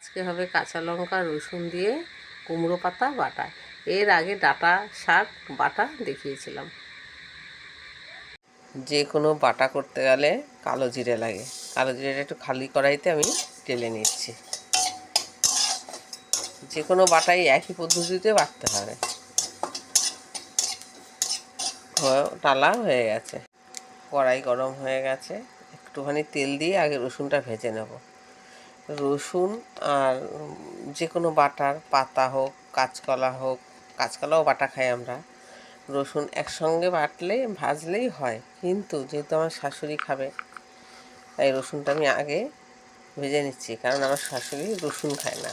আজকে হবে কাঁচা লঙ্কা রসুন দিয়ে কুমড়ো পাতা বাটা। এর আগে ডাঁটা শাক বাটা দেখিয়েছিলাম। যে কোনো বাটা করতে গেলে কালো জিরে লাগে। কালো জিরেটা একটু খালি কড়াইতে আমি ঢেলে নিচ্ছি। যে কোনো বাটাই একই পদ্ধতিতে বাটতে হবে। টালা হয়ে গেছে, কড়াই গরম হয়ে গেছে। একটুখানি তেল দিয়ে আগে রসুনটা ভেজে নেব। রসুন আর যে কোনো বাটার পাতা হোক, কাঁচকলা হোক, কাঁচকলাও বাটা খাই আমরা, রসুন একসঙ্গে বাটলে ভাজলেই হয়। কিন্তু যেহেতু আমার শাশুড়ি খাবে, তাই রসুনটা আমি আগে ভেজে নিচ্ছি, কারণ আমার শাশুড়ি রসুন খায় না,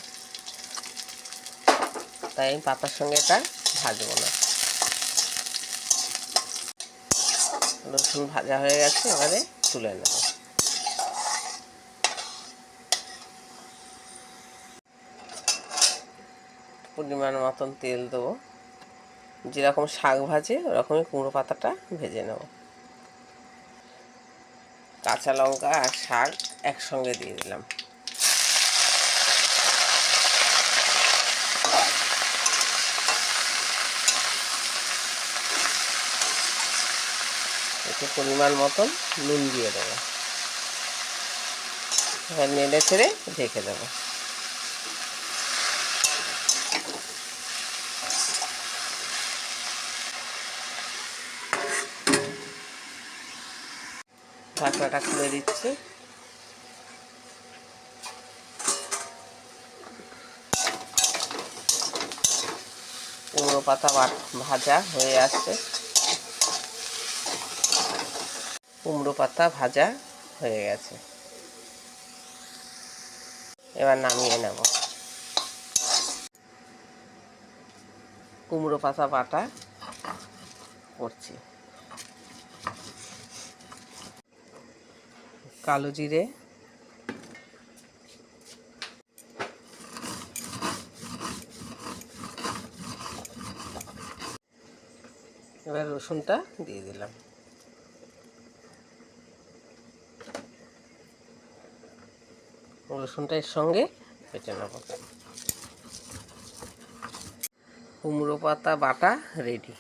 তাই আমি পাতার সঙ্গে এটা ভাজবো না। রসুন ভাজা হয়ে গেছে, এবারে তুলে নেব। পরিমাণ মতন তেল দেবো। যেরকম শাক ভাজে ওরকমই কুমড়ো পাতাটা ভেজে নেব। কাঁচা লঙ্কা আর শাক একসঙ্গে দিয়ে দিলাম। একটু পরিমাণ মতন নুন দিয়ে দেবো। এবার নেড়ে ছেড়ে ঢেকে দেবো। ঢাকনাটা খুলে দিচ্ছি। কুমড়ো পাতা ভাজা হয়ে আসছে। কুমড়ো পাতা ভাজা হয়ে গেছে, এবার নামিয়ে নেব। কুমড়ো পাতা বাটা করছি। কালো জিরে, এবার রসুনটা দিয়ে দিলাম। রসুনটা এর সঙ্গে বেটে নেব। কুমড়ো পাতা বাটা রেডি।